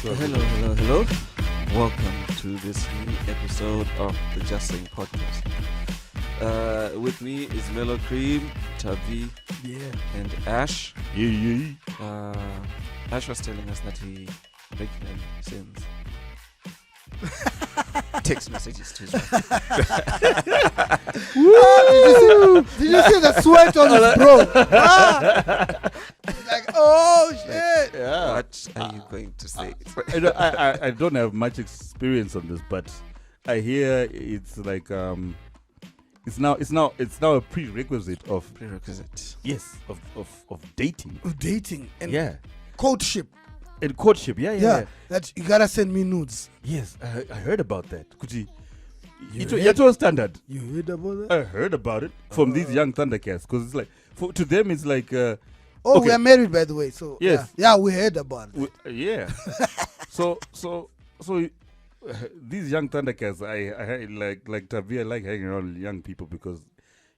Hello. Welcome to this new episode of the JustSaying podcast. With me is Mellow Cream, Tavi, and Ash. Ash was telling us that he regularly sends text messages to his wife. Did you see the sweat on his bro? Like, oh shit! Yeah. What are you going to say? I don't have much experience on this, but I hear it's like it's now a prerequisite of yes of dating. Dating and Yeah. courtship. And courtship, yeah. That you gotta send me nudes. Yes, I heard about that. Could you? You It's all standard. You heard about that? I heard about it from these young Thundercats because it's like to them it's like. We are married, by the way. So yes, yeah, we heard about it. Yeah. so these young Thundercats, I like Tavi. I like hanging around young people because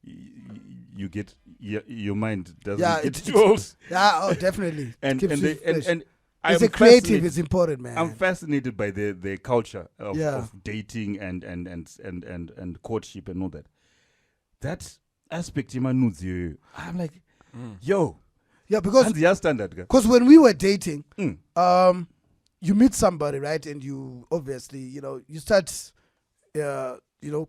you get your mind doesn't get too old. Yeah, oh, definitely. and it's a creative. It's important, man. I'm fascinated by their culture of dating and courtship and all that. That aspect in my nudes, I'm like, yo. Yeah, because when we were dating, you meet somebody, right? And you obviously, you start,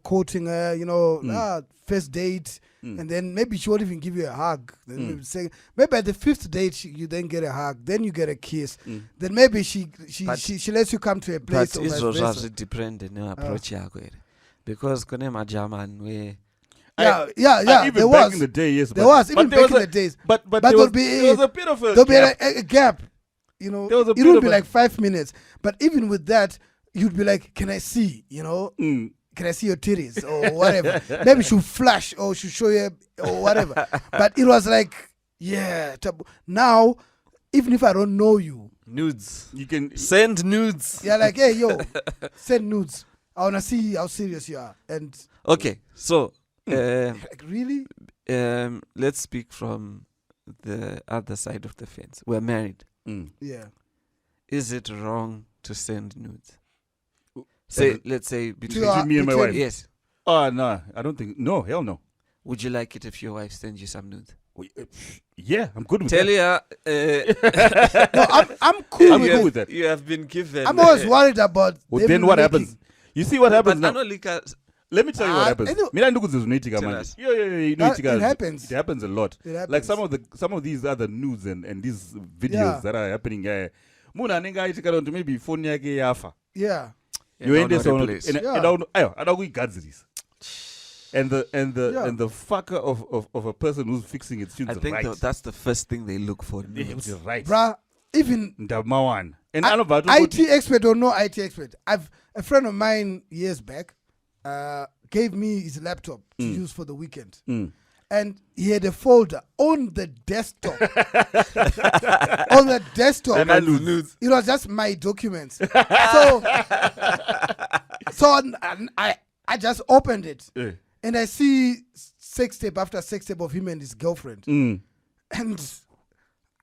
courting her, first date, and then maybe she won't even give you a hug. Then maybe at the fifth date, you then get a hug, then you get a kiss. Then maybe she lets you come to a place. But it's also dependent on approach, because kone German way. Yeah. Even back in the day, yes. There was back in the days. But there was a bit of a there'll gap. be a gap. It would be like 5 minutes. But even with that, you'd be like, "Can I see? Can I see your titties or whatever?" Maybe she'll flash or she'll show you or whatever. But it was like, taboo. Now, even if I don't know you, nudes. You can send nudes. Yeah, like, hey, yo, send nudes. I wanna see how serious you are. And okay, so. Like, really? Let's speak from the other side of the fence. We're married. Yeah. Is it wrong to send nudes? Let's say between me and my wife. Yes. Oh no, I don't think. No, hell no. Would you like it if your wife sends you some nudes? Yeah, I'm good with Tell that. No, I'm cool with that. You have been given. I'm always worried about. Then what happens? You see what happens now. Let me tell you what happens. It happens. It happens a lot. Like some of these other news and these videos that are happening. Maybe phone yake yafa. Yeah. You end this on and the fucker of a person who's fixing it should I think right. that's the first thing they look for. Nudes. Right. Bruh, even IT expert or no IT expert. A friend of mine years back gave me his laptop to use for the weekend. And he had a folder on the desktop. It was just my documents. So I just opened it. And I see sex tape after sex tape of him and his girlfriend. And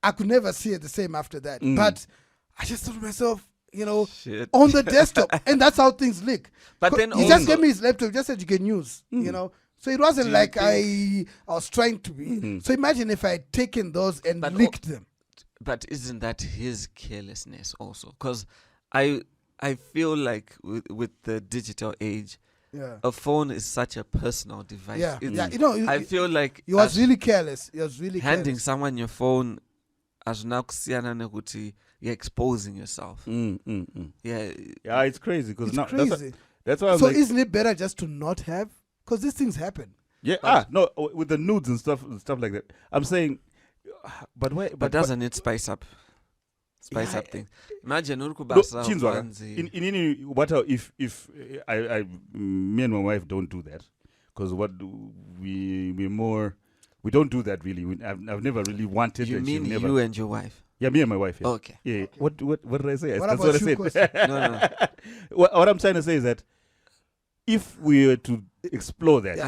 I could never see it the same after that. But I just thought to myself, shit. On the desktop. And that's how things look. But then he just gave me his laptop, just said you can use, So it wasn't like I was trying to be. So imagine if I had taken those and licked them. But isn't that his carelessness also? Because I feel like with the digital age, a phone is such a personal device. I feel like he was really careless. Handing someone your phone as you're exposing yourself. Yeah, it's crazy because now crazy. That's why. Isn't it better just to not have? Because these things happen. Yeah. No, with the nudes and stuff like that. I'm saying, but why? But doesn't it spice up things? Imagine in what if I me and my wife don't do that because we don't do that really. I've never really wanted. You mean you and your wife? Yeah, me and my wife. Yeah. Okay. Yeah. What did I say? That's what I said. No. What I'm trying to say is that if we were to explore that,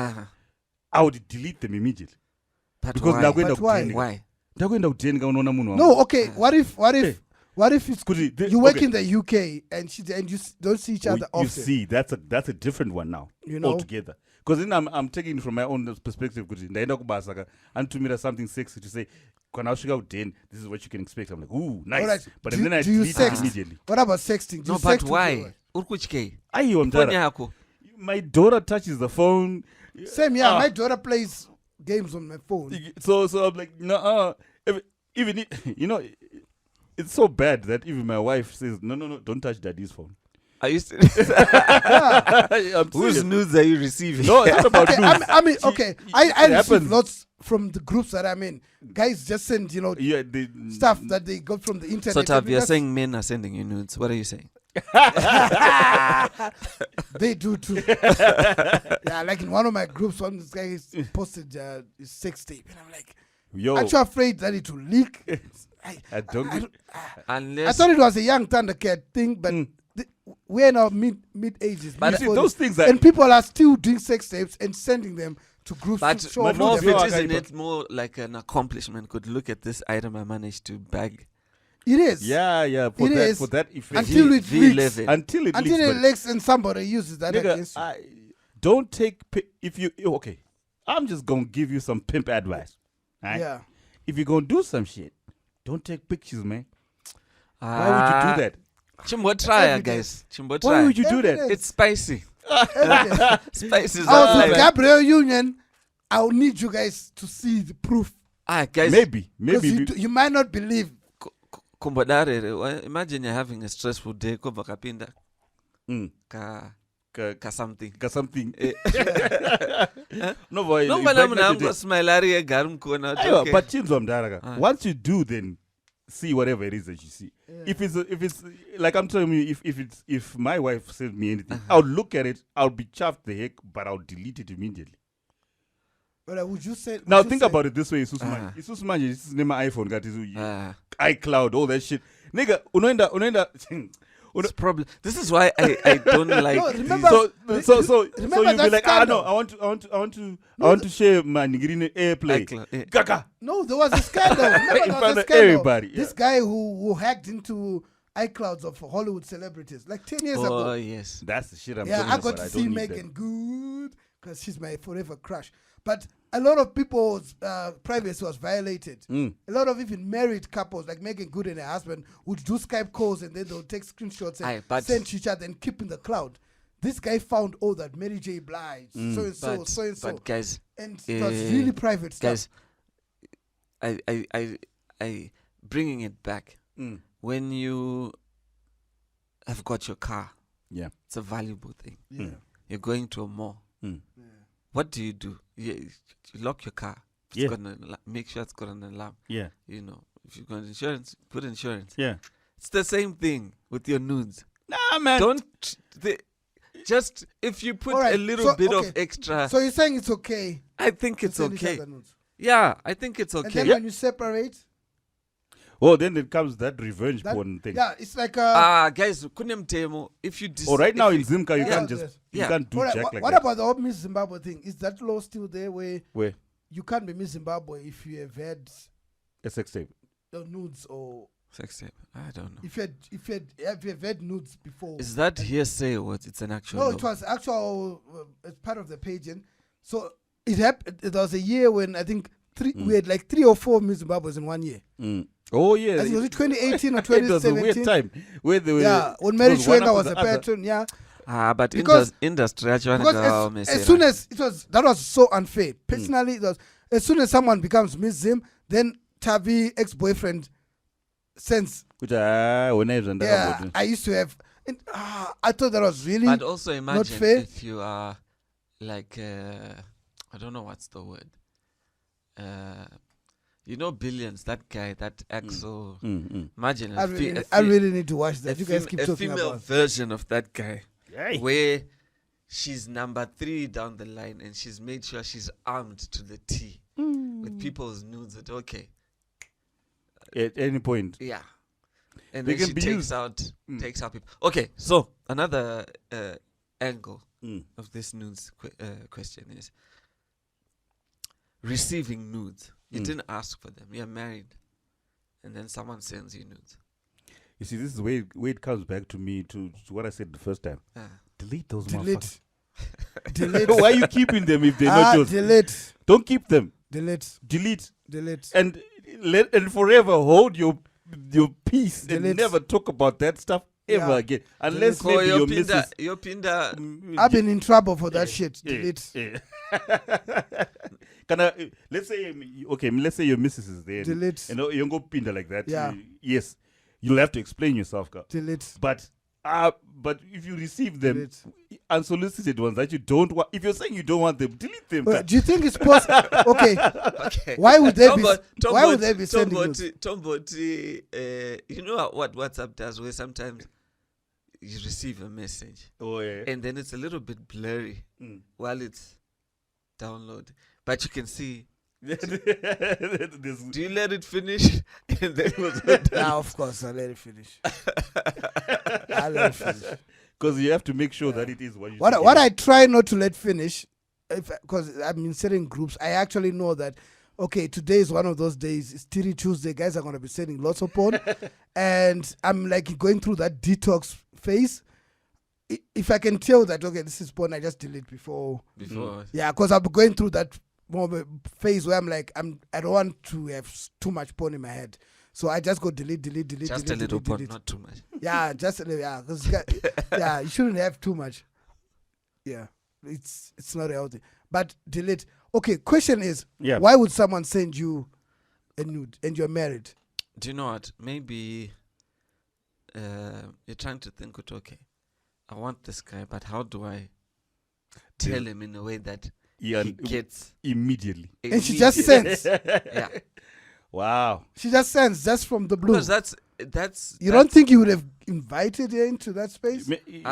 I would delete them immediately. But because why? Why? No, okay. What if What if it's you work in the UK and you don't see each other often? You see, that's a different one now. You know, altogether. Because then I'm taking it from my own perspective. Because and to me, something sexy to say. When I was out, this is what you can expect. I'm like, ooh, nice. Right. But then I do you delete sext? immediately. What about sexting? Do no, you but sext why? My daughter touches the phone. Same, yeah. My daughter plays games on my phone. So I'm like, no. Even it's so bad that even my wife says, no, don't touch daddy's phone. I used to. I'm Whose serious. nudes are you receiving? No, it's not about nudes. I mean, okay. I receive happens. lots from the groups that I'm in. Guys just send, stuff that they got from the internet. So, Tav, you're saying men are sending you nudes. What are you saying? They do too. Yeah, like in one of my groups, one of these guys posted his sex tape, and I'm like, Yo, aren't you afraid that it will leak? I don't. I thought it was a young Thundercat thing, but we're now mid ages. But you see, those things and people are still doing sex tapes and sending them to groups. But to show more off of their it, body. isn't it more like an accomplishment? Could look at this item I managed to bag. It is. Yeah. For that effect. Until it leaks. Until it leaks and somebody uses that against you. Don't take okay. I'm just gonna give you some pimp advice. Right? Yeah. If you're gonna do some shit, don't take pictures, man. Why would you do that? Chimbo try, guys. Chimbo try. Why would you do that? It's spicy. Spicy is I was with outside. Gabriel Union. I'll need you guys to see the proof. Guys. Maybe. You might not believe. Imagine you're having a stressful day. Ko bakapinda. Ka something. No, boy. No, but I'm smile garum kona. But Chinzo Mdaraga. Once you do, then see whatever it is that you see. Yeah. If it's like I'm telling you, if my wife sends me anything, I'll look at it. I'll be chuffed the heck, but I'll delete it immediately. But would you say? Now think about it this way, Isusumanje. Isusumanje, this is name my iPhone. Got iCloud, all that shit. Nigga, unoenda. It's problem. This is why I don't like. No, remember, so you'll be like, no, I want to share my Nigerian AirPlay. Kaka. No, there was a scandal. Remember, in there front was a of scandal. everybody. This guy who hacked into iClouds of Hollywood celebrities like 10 years ago. Oh yes, that's the shit I'm talking about. Yeah, I got to see Megan Good because she's my forever crush. But a lot of people's privacy was violated. A lot of even married couples, like Megan Good and her husband, would do Skype calls and then they'll take screenshots and send to each other and keep in the cloud. This guy found all that Mary J. Blige, so and so. But guys, and it was really private stuff. Guys, I bringing it back. When you have got your car, it's a valuable thing. Yeah. You're going to a mall. What do? You lock your car. It's got make sure it's got an alarm. Yeah. If you've got insurance, put insurance. Yeah. It's the same thing with your nudes. Nah, man. Just if you put a little bit of extra. So you're saying it's okay? I think it's okay. Yeah, I think it's okay. And then when you separate. Oh, then it comes that revenge porn thing. Yeah, it's like guys, if you right now in Zimka you can't just you can't do jack like that. What about the whole Miss Zimbabwe thing? Is that law still there where you can't be Miss Zimbabwe if you have had a sex tape? The nudes or sex tape? I don't know. If you have had nudes before. Is that hearsay or it's an actual No, law? it was actual it's part of the pageant. So it happened. There was a year when I think we had like 3 or 4 Miss Zimbabwe's in 1 year. Oh yeah, was it 2018 or 2017? It was a weird time where they were, when Mary Chwenga was a patron. But because industry as soon as that was so unfair. Personally, it was as soon as someone becomes Miss Zim, then Tavi ex-boyfriend sends. Which I used to have. And, I thought that was really. But also imagine not fair. If you are like I don't know what's the word. Billions, that guy, that Axel. Imagine I really need to watch that. You guys keep talking about a female version of that guy, where she's number 3 down the line, and she's made sure she's armed to the T with people's nudes. At at any point, and then she takes out people. Okay, so another angle of this nudes question is receiving nudes. You didn't ask for them. You're married. And then someone sends you nudes. You see, this is where it comes back to me to what I said the first time. Delete those motherfuckers. Delete. Why are you keeping them if they're not yours? Delete. Don't keep them. Delete. Delete. And forever hold your peace Delete. and never talk about that stuff ever again. Unless Delete. maybe your missus... Your pinda. I've been in trouble for that shit. Delete. Let's say your missus is there. Delete. And you don't go pinda like that. Yeah. Yes. You'll have to explain yourself. Delete. But if you receive them, Delete. unsolicited ones that you don't want, if you're saying you don't want them, delete them. Well, do you think it's possible? Okay. Why would they be? Why would they be sending nudes? You know what WhatsApp does, where sometimes you receive a message, and then it's a little bit blurry while it's downloaded, but you can see. Do you let it finish? And then Of course, I'll let it finish. Because you have to make sure that it is what you. What I try not to let finish, because I'm in certain groups, I actually know that. Okay, today is one of those days. It's Tiri Tuesday. Guys are going to be sending lots of porn. And I'm like going through that detox phase. If I can tell that, okay, this is porn, I just delete before. Yeah, because I'm going through that phase where I'm like, I don't want to have too much porn in my head. So I just go delete. Just a little porn, not too much. Yeah, yeah, you shouldn't have too much. Yeah, it's not healthy. But delete. Okay, question is, why would someone send you a nude and you're married? Do you know what? Maybe you're trying to think, okay, I want this guy, but how do I tell him in a way that he gets immediately? And she just sends. Yeah. Wow. She just sends, just from the blue. Because that's. You don't think you would have invited her into that space? Do you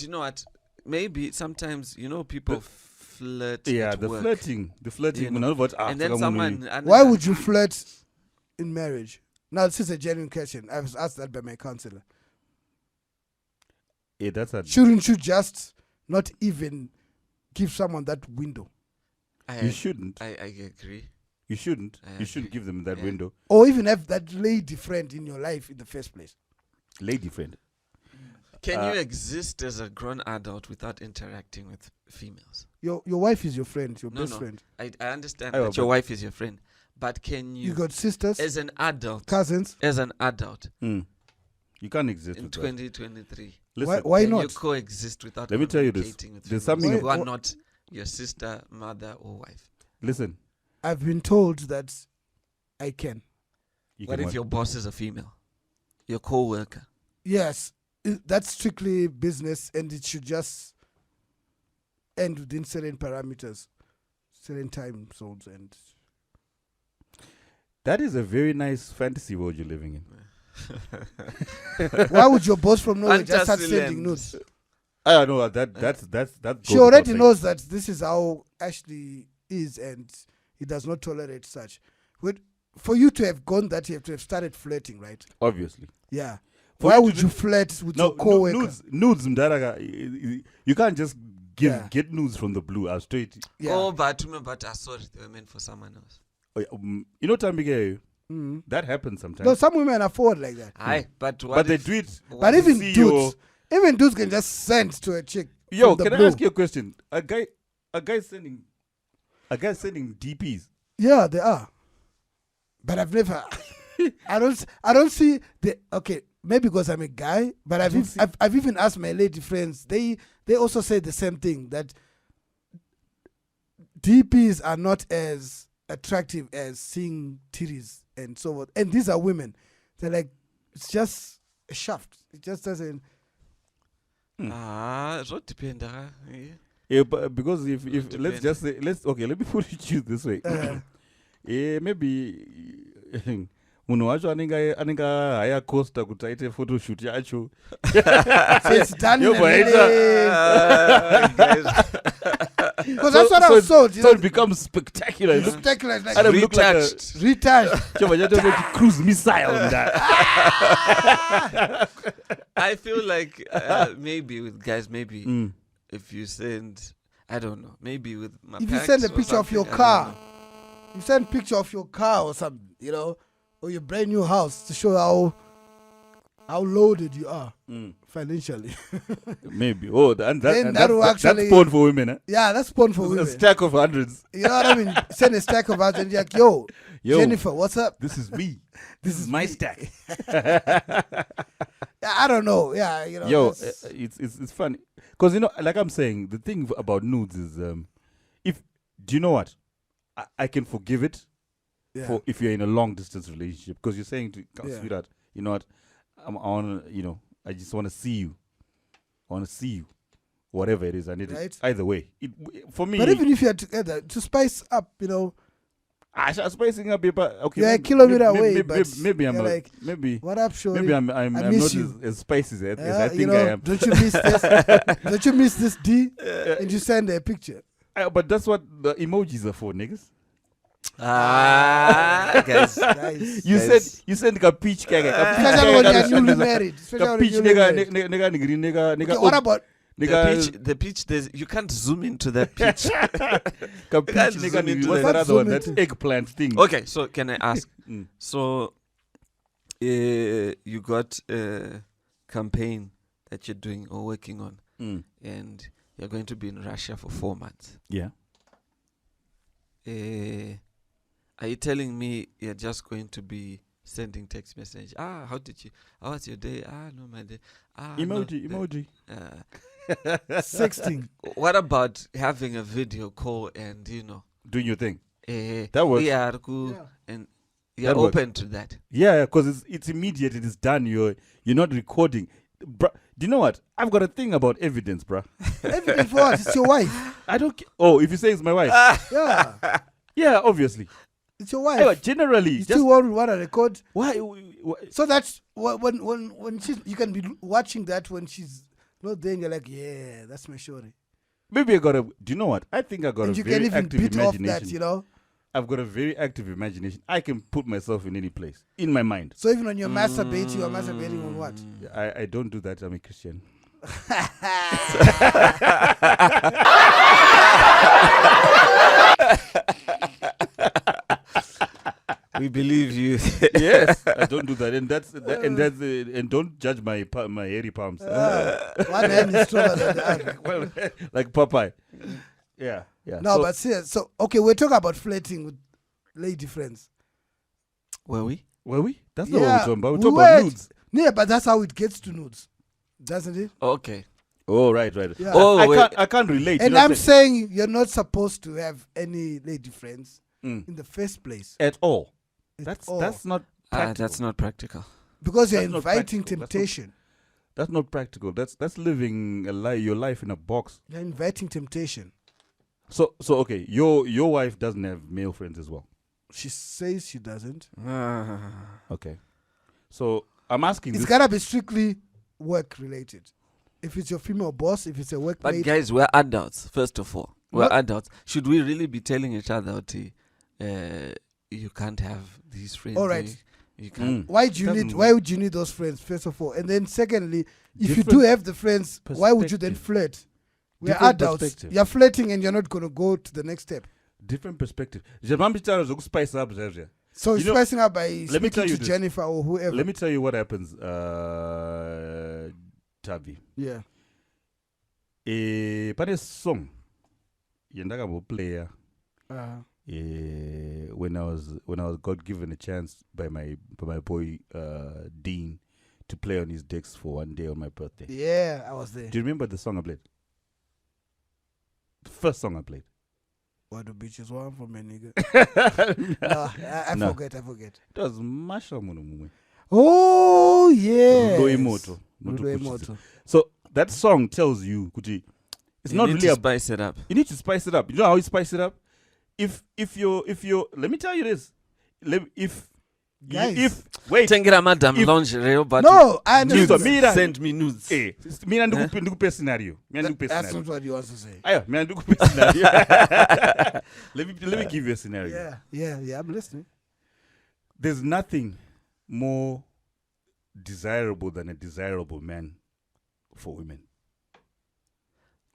know what? Maybe sometimes, people flirt. Yeah, at work. the flirting. And then someone. Why would you flirt in marriage? Now, this is a genuine question. I was asked that by my counselor. Yeah, shouldn't you just not even give someone that window? You shouldn't. I agree. You shouldn't. You shouldn't give them that window. Or even have that lady friend in your life in the first place. Lady friend. Can you exist as a grown adult without interacting with females? Your wife is your friend, your best friend. I understand that your wife is your friend. But can you... You got sisters? As an adult. Cousins? As an adult. You can't exist in with 2023. Listen, why not? You coexist without... Let me tell you this. There's something... You are not your sister, mother, or wife. Listen. I've been told that I can. What if your boss is a female? Your co-worker? Yes. That's strictly business, and it should just end within certain parameters, certain time zones. And that is a very nice fantasy world you're living in. Why would your boss from nowhere just start sending nudes? I don't know that. She already knows that this is how Ashley is, and he does not tolerate such. For you to have gone that, you have to have started flirting, right? Obviously. Yeah. Why would you flirt with your co-worker? Nudes, Mdaraga, you can't just get nudes from the blue. Straight. Yeah. Oh, but sorry, they were meant for someone else. You know, Tambige, that happens sometimes. No, some women afford like that. Aye, but they do it. But even dudes can just send to a chick. Yo, can I ask you a question? A guy sending DPs. Yeah, they are. But I've never. I don't see the. Okay, maybe because I'm a guy, but I've even asked my lady friends. They also say the same thing, that DPs are not as attractive as seeing titties and so forth. And these are women. They're like, it's just a shaft. It just doesn't. It depends. Yeah, but because if let's just say let me put it this way. Maybe munhu wacho anenge haya costa kuti aite photoshoot yacho. So it's done because that's what I was told. So it becomes spectacular. Spectacular, like retouched. Cruise missile. I feel like maybe with guys, if you send, I don't know, maybe with my if you send a picture of your car, you send a picture of your car or something, or your brand new house to show how loaded you are financially. Maybe. Oh, and Then that's porn for women, eh? Yeah, that's porn for women. A stack of hundreds. You know what I mean? Send a stack of hundreds and you're like, yo, Jennifer, what's up? This is me. This is my stack. I don't know. Yeah, you know. It's funny. Because, you know, like I'm saying, the thing about nudes is, do you know what? I can forgive it for if you're in a long distance relationship. Because you're saying to sweetheart, you know what? I just want to see you. I want to see you. Whatever it is, I need it. Either way. For me. But even if you're together, to spice up, you know. Spicing up, okay. You're a kilometer away, but maybe I'm like, maybe. What up, shorty? Maybe I'm not as spicy as I think I am. Don't you miss this? Don't you miss this D? And you send a picture. But that's what the emojis are for, niggas. Guys. You said a peach keg. Especially when you're newly married. Nigga. What about the peach? You can't zoom into that peach. What's that other one? That eggplant thing. Okay, so can I ask? So, you got a campaign that you're doing or working on, and you're going to be in Russia for 4 months. Yeah. Are you telling me you're just going to be sending text message? How was your day? No, my day. Emoji. sexting? What about having a video call and, doing your thing? That works. And you're open to that? Yeah, because it's immediate. It is done. You're not recording. Bruh, do you know what? I've got a thing about evidence, bruh. Evidence for what? It's your wife. I don't care. Oh, if you say it's my wife. Yeah. Yeah, obviously. It's your wife. Anyway, generally. You still want to record? Why? So that's when you can be watching that when she's not there and you're like, yeah, that's my shorty. Maybe do you know what? I think I got a very active imagination. Off that, you know? I've got a very active imagination. I can put myself in any place, in my mind. So even when you're masturbating, you are masturbating on what? I don't do that. I'm a Christian. We believe you. Yes, I don't do that, and don't judge my hairy palms. One hand is stronger than the other. Well, like Popeye. Yeah. No, but serious. So okay, we're talking about flirting with lady friends. Were we? That's not what we're talking about. We're talking about nudes. Yeah, but that's how it gets to nudes, doesn't it? Okay. Oh, right. Yeah. Oh, I can't relate. And I'm saying you're not supposed to have any lady friends in the first place at all. That's not practical. That's not practical. Because you're inviting temptation. That's not practical. That's living your life in a box. You're inviting temptation. So okay, your wife doesn't have male friends as well. She says she doesn't. Okay. So I'm asking. It's gotta be strictly work related. If it's your female boss, if it's a workmate. But guys, we're adults. First of all, we're adults. Should we really be telling each other, you can't have these friends? All right. You can't. Why would you need those friends? First of all, and then secondly, if you do have the friends, why would you then flirt? We're adults. You're flirting and you're not going to go to the next step. Different perspective. So you're spicing up by speaking to Jennifer or whoever. Let me tell you what happens, Tavi. Yeah. Pane song yendaka bo player. When I was got given a chance by my boy Dean to play on his decks for one day on my birthday. Yeah, I was there. Do you remember the song I played? The first song I played. What the bitches want from me, nigga? I forget. It was Masha Munumu. Oh yeah. So that song tells you, Kuti, it's not really spice it up. You need to spice it up. You know how you spice it up? If you're let me tell you this. Tengira madam lingerie, but no, I understand. Send me nudes. Mina ndukupe scenario. That's not what you want to say. Mina ndukupe scenario. Let me give you a scenario. Yeah, I'm listening. There's nothing more desirable than a desirable man for women.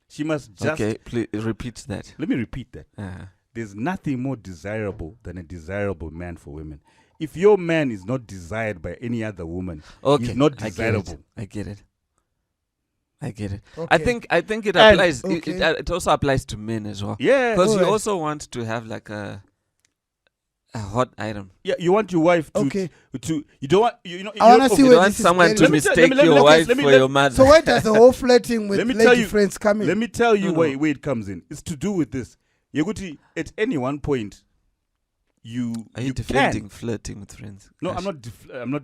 She must just... Okay, please repeat that. Let me repeat that. There's nothing more desirable than a desirable man for women. if your man is not desired by any other woman, he's not desirable. I get it. Okay. I think it And- applies. okay. It also applies to men as well. Yeah, Because you Alright. also want to have like a hot item. yeah. You want your wife to Okay. you don't want you know. I wanna see You where don't want this is someone getting. to Let me tell- mistake let me- your let me- wife let me- for let- your mother. So where does the whole flirting with Let me tell lady you- friends come in? Let me tell you No, where no. it comes in. It's to do with this. Yeguti, at any one point, Are you you defending can. flirting with friends? No, Gosh. I'm not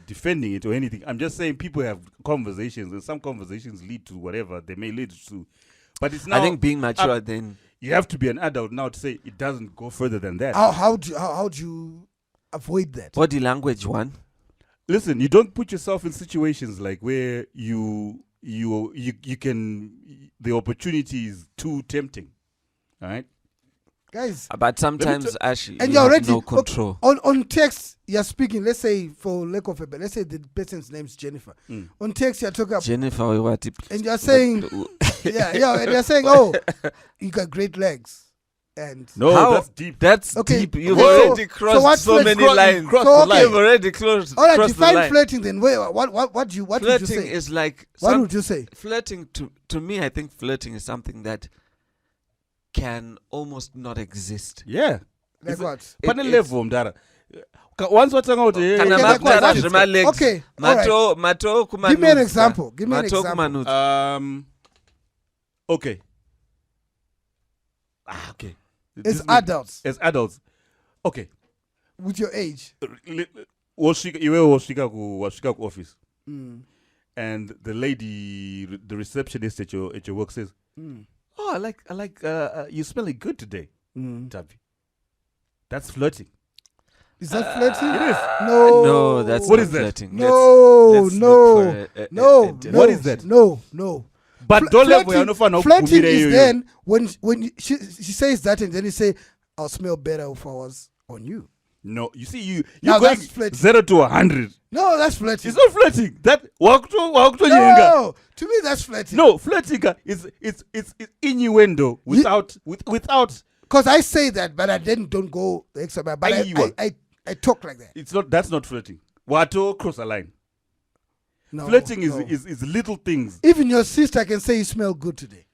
defending it or anything. I'm just saying people have conversations, and some conversations lead to whatever they may lead to. But it's now I think being mature then. you have to be an adult now to say it doesn't go further than that. How do you avoid that? Body language one. Listen, you don't put yourself in situations like where you can, the opportunity is too tempting. All right. Guys, But sometimes actually and you you're have already no control. on text you're speaking. Let's say for lack of a better, let's say the person's name's Jennifer. On text you're talking about, Jennifer, what? and you're saying, and you're saying, oh, you got great legs, and No, How- that's deep. That's Okay, deep. You've okay, already so crossed what's so flirting? many lines. Crossed So, the okay. line. You've already crossed all right, crossed the define line. flirting. Then what would you Flirting say? is like What would you say? flirting to me. I think flirting is something that can almost not exist. Yeah. Like It's a- what? Pane it's- level mdara. Once watanga kuti Kana Okay, like makutara what? zvema legs. Okay, all right. Mato kuma Give me an nudes, example. Give me an mato example. kuma nudes. Okay. Okay. As adults, As adults. Okay. with your age. Iwe wasvika ku office. Mm. And the lady, the receptionist at your work says, "Oh, I like you smelling good today, Tavi." That's flirting. Is that flirting? It is. No. No, that's What not is that? flirting. No, Let's no, look for no, no. What is that? No. But don't let Flirting is then when she says that and then you say, "I'll smell better if I was on you." No, you see, you Now going that's flirting. 0 to 100. No, that's flirting. It's not flirting. That No, to me that's flirting. No, flirting is innuendo without. Because I say that, but I then don't go the extra mile. But Ayiwa. I talk like that. It's not. That's not flirting. Wato cross a line. No, Flirting no. is little things. Even your sister can say you smell good today.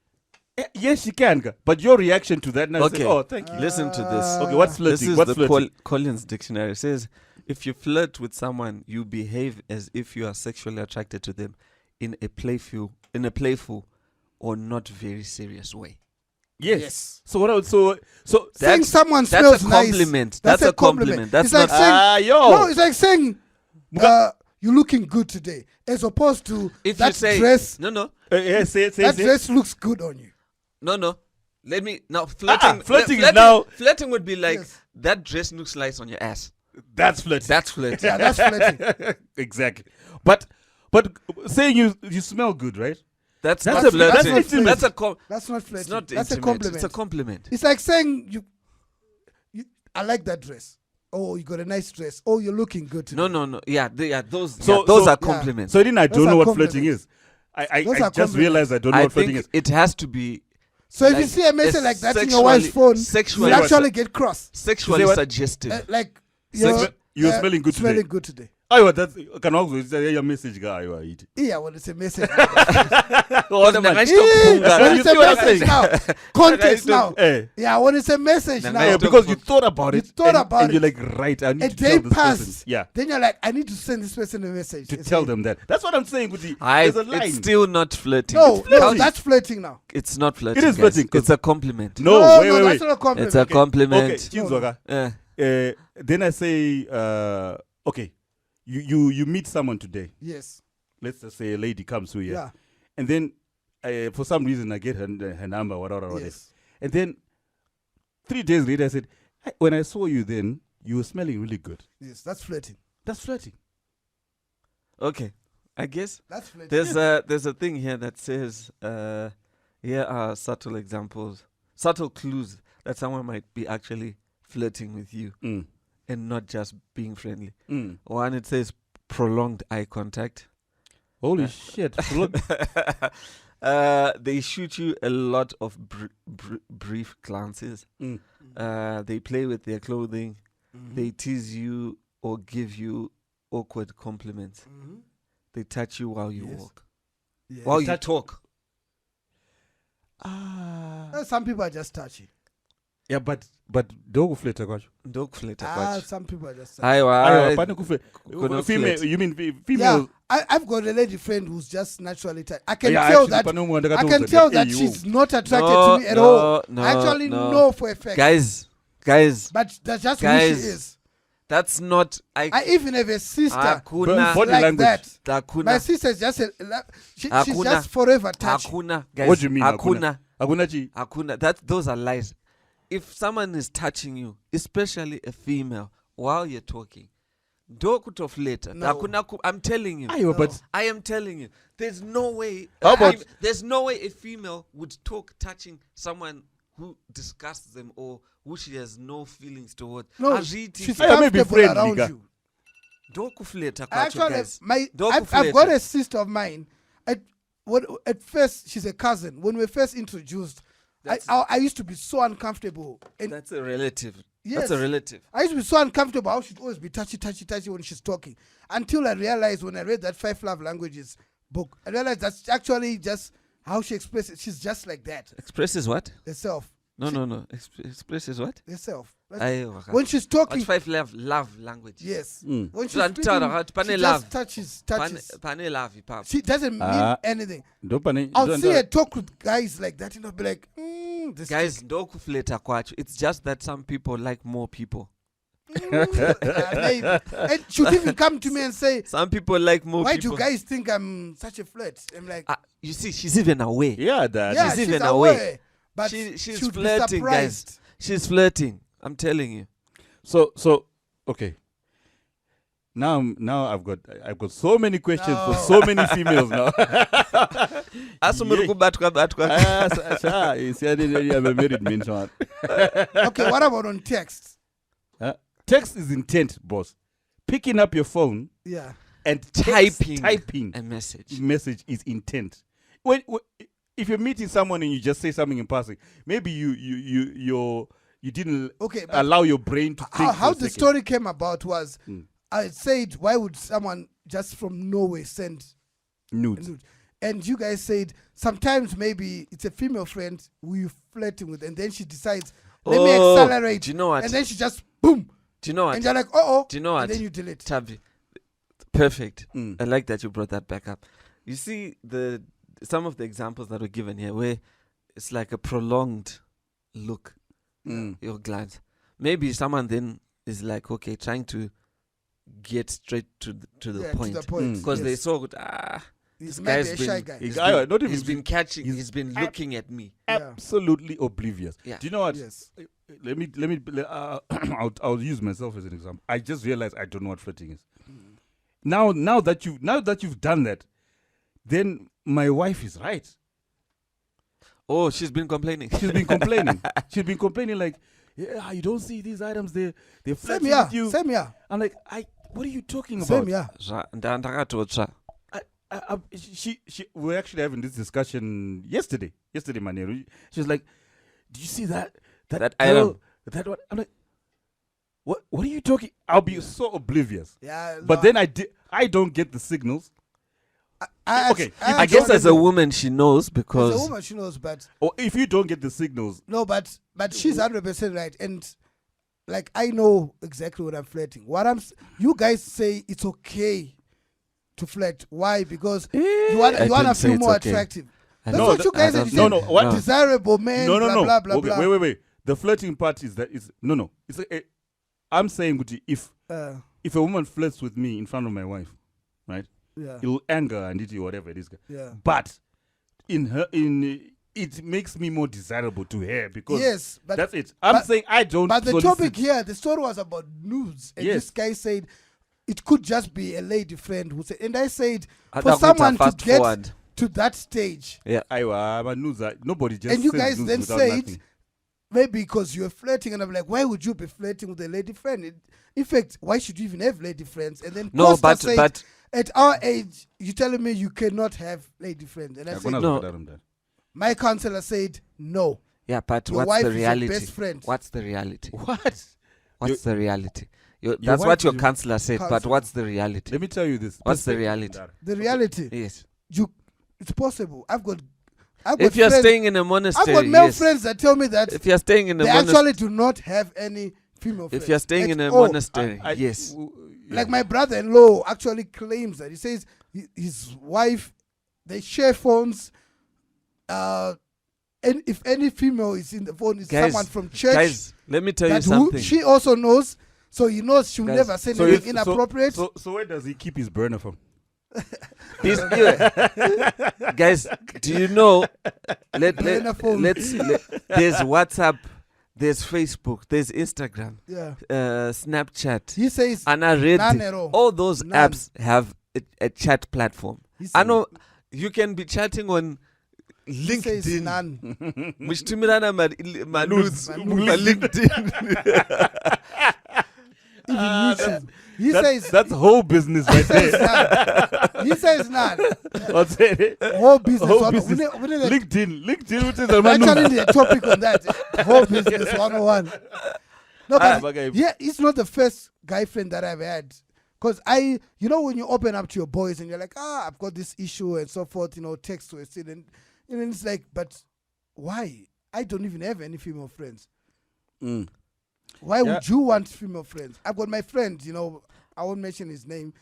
Yes, she can, but your reaction to that now is, Okay. oh, thank you. Listen to this. Okay, what's flirting? This is What's the flirting? Collins dictionary. It says, if you flirt with someone, you behave as if you are sexually attracted to them in a playful or not very serious way. Yes. So what? So Saying someone that's smells a nice. compliment. That's a compliment. That's it's like not- saying, yo. no, it's like saying you're looking good today, as opposed to If that you say dress. no, yeah, say. That dress looks good on you. no. Let me now flirting. Flirting is now- Flirting would be like Yes. that dress looks nice on your ass. That's flirting. That's flirting. Yeah, that's flirting. Exactly. But saying you smell good, right? That's That's not a- flirting. that's intimate. That's a com- That's not It's flirting. not That's a intimate. compliment. It's a compliment. It's like saying you I like that dress. Oh, you got a nice dress. Oh, you're looking good today. No. Yeah, those So- those so- are compliments. So then I don't Those know are what flirting compliments. is. I Those are just realized I don't know I what flirting think is. it has to be So if you like see a message a like that in your wife's phone, sexually- you actually get cross. sexually Say what? suggestive. Like You're smelling good today. Smelling good today. Oh, that's can also say your message guy. You are eating. Yeah, well, it's a message. When When you it's see a what I'm message saying? now. Context now. Eh. Yeah, when it's a message Nah, now. nah, Yeah, don't because you put- thought about You it. thought and, about and you're it. like, right, I need A to day tell this passed. person. Yeah. Then you're like, I need to send this person a message. To It's tell like, them that. That's what I'm saying with the there's a line. It's still not flirting. No, It's no, flirting. that's flirting now. It's not flirting. It is guys. flirting, 'cause- It's a compliment. no, wait. That's not a compliment. It's a compliment. Okay, Chinzoga. Then I say, okay, you meet someone today. Yes. Let's just say a lady comes to you. Yeah. And then for some reason I get her number, whatever. Yes. And then 3 days later I said, "Hey, when I saw you then, you were smelling really good." Yes, that's flirting. That's flirting. Okay, I guess That's flirting. there's a thing here that says here are subtle examples, subtle clues that someone might be actually flirting with you Mm. and not just being friendly. Mm. One, it says prolonged eye contact. Holy shit. Look. They shoot you a lot of brief glances. Mm. They play with their clothing. They tease you or give you awkward compliments. They touch you while you walk. Yes. While you talk. Some people are just touchy. Yeah, but dog flatter kwacho. Dog flatter some people are just touchy. Female, you mean female? Yeah, I've got a lady friend who's just naturally touchy. I can tell that she's not attracted to me at all. I actually know for a fact. Guys. But that's just who she is. That's not. I even have a sister body like language. that. My sister is just she's just forever touchy. Guys. What do you mean? Hakuna. Those are lies. If someone is touching you, especially a female, while you're talking, don't off later. No. I'm telling you. I am telling you. There's no way. There's no way a female would talk touching someone who disgusts them or who she has no feelings towards. No, she's comfortable around you. Actually, I've got a sister of mine. At first, she's a cousin. When we first introduced, I used to be so uncomfortable. And that's a relative. Yes, that's a relative. I used to be so uncomfortable how she'd always be touchy when she's talking. Until I realized when I read that 5 Love Languages book, I realized that's actually just how she expresses. She's just like that. Expresses what? Herself. No. Expresses what? Herself. When she's talking. What's 5 love language? Yes. When she's speaking, she just touches. She doesn't mean anything. I'll see her talk with guys like that and I'll be like, this guys, it's just that some people like more people. Maybe. And she'll even come to me and say, some people like more why people. Do guys think I'm such a flirt? I'm like, you see, she's even away. Yeah, Dad. Yeah, she's even away. But she's flirting, guys. She's flirting. I'm telling you. So okay. Now I've got so many questions for so many females now. Okay, what about on text? Text is intent, boss. Picking up your phone, and typing a message. Message is intent. If you're meeting someone and you just say something in passing, maybe you didn't allow your brain to think. How the story came about was, I said, why would someone just from Norway send nudes? And you guys said sometimes maybe it's a female friend who you're flirting with, and then she decides, let me accelerate. Do you know what? And then she just boom. Do you know what? And you're like, oh. Do you know what? And then you delete. Tavi, perfect. I like that you brought that back up. You see some of the examples that were given here where it's like a prolonged look, your glance. Maybe someone then is like, okay, trying to get straight to the point. Because they saw, this guy's a shy guy. He's been catching, he's been looking at me. Absolutely oblivious. Yeah. Do you know what? Yes. Let me. I'll use myself as an example. I just realized I don't know what flirting is. Now that you've done that, then my wife is right. Oh, she's been complaining. She's been complaining like, yeah, you don't see these items. They're flirting with you. Same here. I'm like, what are you talking about? Same here. She we're actually having this discussion yesterday, Maneru. She was like, "Did you see that item? That what?" I'm like, "What are you talking?" I'll be so oblivious. Yeah. But then I don't get the signals. I guess as a woman she knows because as a woman she knows, but or if you don't get the signals, no, but she's 100% right, and like I know exactly what I'm flirting. You guys say it's okay to flirt. Why? Because you want to feel more attractive. That's what you guys said. What desirable man? Blah blah okay, blah. Wait. The flirting part is that no. It's I'm saying if a woman flirts with me in front of my wife, right? Yeah. It will anger and it whatever it is. Yeah. But it makes me more desirable to her because that's it. I'm saying I don't. But the topic here, the story was about nudes, and this guy said it could just be a lady friend who said, and I said for someone to get to that stage, nobody just. And you guys then said maybe because you're flirting, and I'm like, why would you be flirting with a lady friend? In fact, why should you even have lady friends? And then but at our age, you're telling me you cannot have lady friends, and I said no. My counselor said no. Yeah, but your what's wife the reality? Is your best friend. What's the reality? What's the reality? That's what your counselor said. But what's the reality? Let me tell you this. What's the reality? The reality. Yes. It's possible. I've got if you're staying in a monastery, I've got male friends that tell me that if you're staying in a they actually do not have any female friends. If you're staying in a monastery, yes. Like my brother-in-law actually claims that. He says his wife, they share phones. And if any female is in the phone, is someone from church. Guys, let me tell you something. She also knows, so he knows she'll never say anything inappropriate. So where does he keep his burner from? Guys, do you know? There's WhatsApp, there's Facebook, there's Instagram, Snapchat. He says all those apps have a chat platform. I know you can be chatting on LinkedIn. Nudes, LinkedIn. Even YouTube. He says that's whole business right there. He says none. What's it? Whole business. LinkedIn, which is actually the topic on that. Whole business 101. No, but it's not the first guy friend that I've had. Because when you open up to your boys and you're like, I've got this issue and so forth, text to a student. And then it's like, but why? I don't even have any female friends. Why would you want female friends? I've got my friend, I won't mention his name,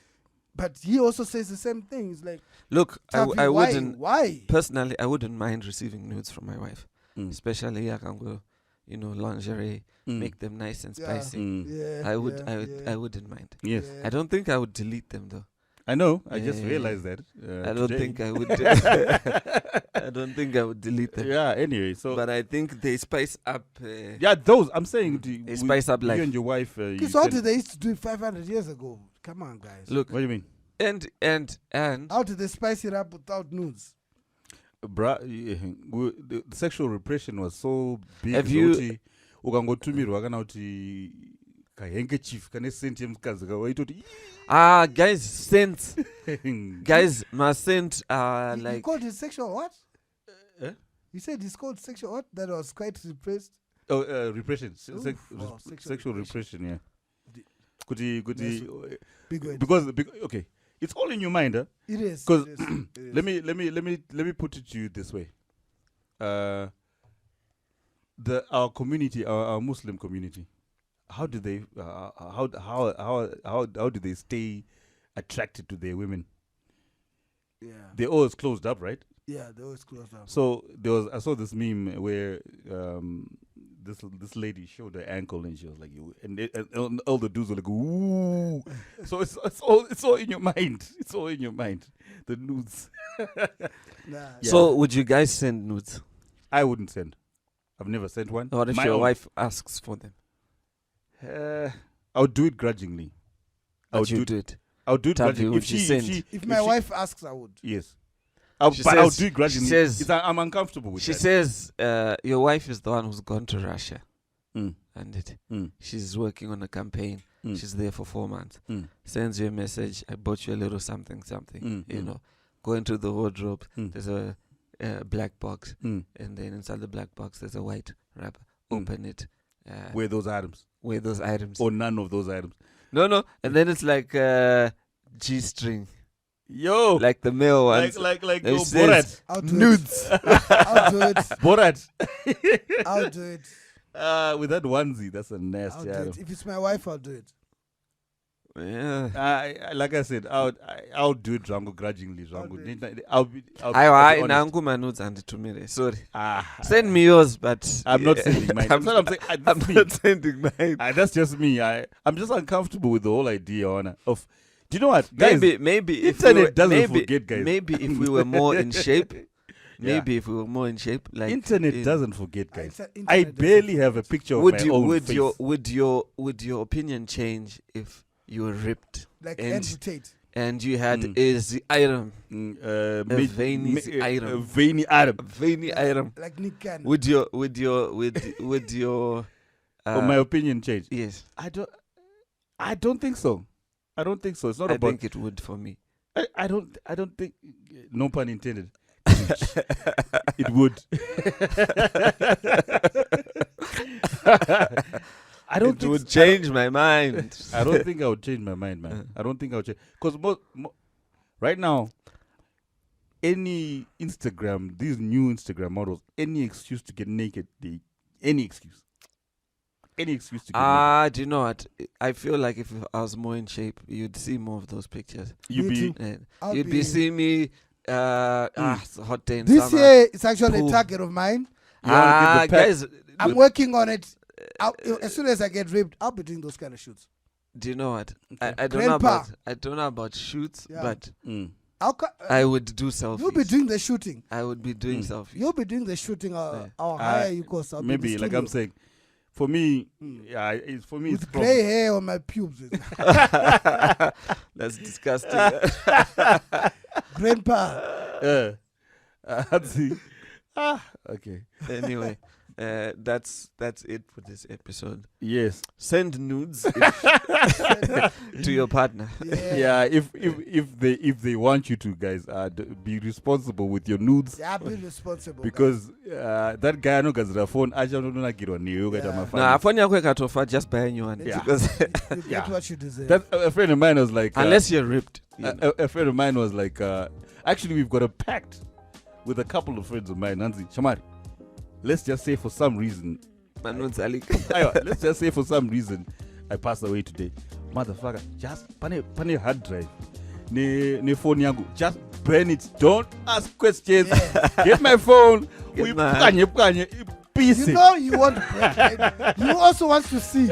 but he also says the same thing. He's like, look, I wouldn't. Why? Personally, I wouldn't mind receiving nudes from my wife, especially I can go, lingerie, make them nice and spicy. I wouldn't mind. Yes. I don't think I would delete them though. I know. I just realized that. I don't think I would. I don't think I would delete them. Yeah. Anyway, but I think they spice up. Those I'm saying. They spice up life. You and your wife. Because how did they used to do it 500 years ago? Come on, guys. Look. What do you mean? And how did they spice it up without nudes? The sexual repression was so big. Have you? Guys, scent. Guys, my scent like. You called it sexual what? You said it's called sexual what? That was quite repressed. Repression. Sexual repression. Yeah. Big word. Because okay, it's all in your mind, huh? It is. Because let me put it to you this way. Our community, our Muslim community, how do they how do they stay attracted to their women? Yeah, they're always closed up, right? Yeah, they're always closed up. So I saw this meme where this lady showed her ankle and she was like, and all the dudes were like, ooh. So it's all in your mind. It's all in your mind. The nudes. So would you guys send nudes? I wouldn't send. I've never sent one. What if your wife asks for them? I would do it grudgingly. I would do it. I would do it grudgingly. If my wife asks, I would. Yes. I'll do it grudgingly. She says, I'm uncomfortable with that. She says your wife is the one who's gone to Russia. And she's working on a campaign. She's there for 4 months. Sends you a message. I bought you a little something. Go into the wardrobe. There's a black box. And then inside the black box, there's a white wrapper. Open it. Wear those items. Or none of those items. No. And then it's like G-string. Yo, like the male ones. Like Borat. Nudes. I'll do it. Borat. I'll do it. With that onesie, that's a nasty item. If it's my wife, I'll do it. Yeah. Like I said, I'll do it grudgingly. I'll nudes and to me. Sorry. Send me yours, but I'm not sending mine. I'm not sending mine. That's just me. I'm just uncomfortable with the whole idea of. Do you know what, guys? Maybe internet doesn't forget, guys. Maybe if we were more in shape. If we were more in shape, like internet doesn't forget, guys. I barely have a picture of my own face. Would your opinion change if you were ripped, like amputate, and you had a item, veiny item, like Nick Cannon? Would your my opinion change? Yes, I don't think so. I don't think so. It's not about. I think it would for me. I don't think. No pun intended. It would. I don't it think would change my mind. I don't think I would change my mind, man. I don't think I would change. Because right now, any Instagram, these new Instagram models, any excuse to get naked, any excuse to get naked. Do you know what? I feel like if I was more in shape, you'd see more of those pictures. You'd be seeing me. It's a hot day in this summer. year, it's actually a target of mine. Guys, I'm working on it. As soon as I get ripped, I'll be doing those kind of shoots. do you know what? Okay. I don't know about shoots, but I would do selfies. You'll be doing the shooting. I would be doing selfies. You'll be doing the shooting. I'll hire you because I'll maybe, like I'm saying, for me, it's for me. With grey hair on my pubes. That's disgusting. Grandpa. See. Okay. Anyway, that's it for this episode. Yes. Send nudes to your partner. Yeah. If they want you to, guys, be responsible with your nudes. Yeah, be responsible. Because that guy no gets the phone. I don't know get on you. No, phone yako ikatofa, just buy a new one. Because you get what you deserve. That a friend of mine was like, unless you're ripped. A friend of mine was like, actually, we've got a pact with a couple of friends of mine. Nancy, Shamari, let's just say for some reason, let's just say for some reason, I passed away today. Motherfucker, just pane hard drive. Ne phone yangu, just burn it. Don't ask questions. Get my phone. We piece. You know you want to burn it. You also want to see.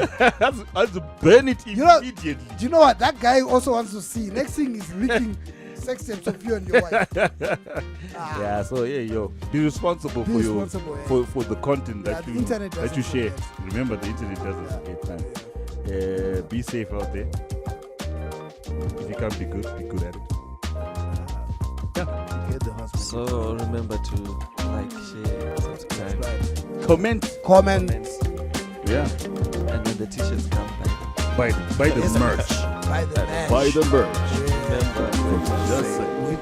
I'll burn it immediately. Do you know what? That guy also wants to see. Next thing is leaking sex tapes of you and your wife. Yeah, so be responsible for the content that you share. Remember, the internet doesn't forget time. Be safe out there. If you can't be good at it. So remember to like, share, subscribe, comment. Yeah. And when the t-shirts come buy the merch. Buy the merch. Remember, Just saying.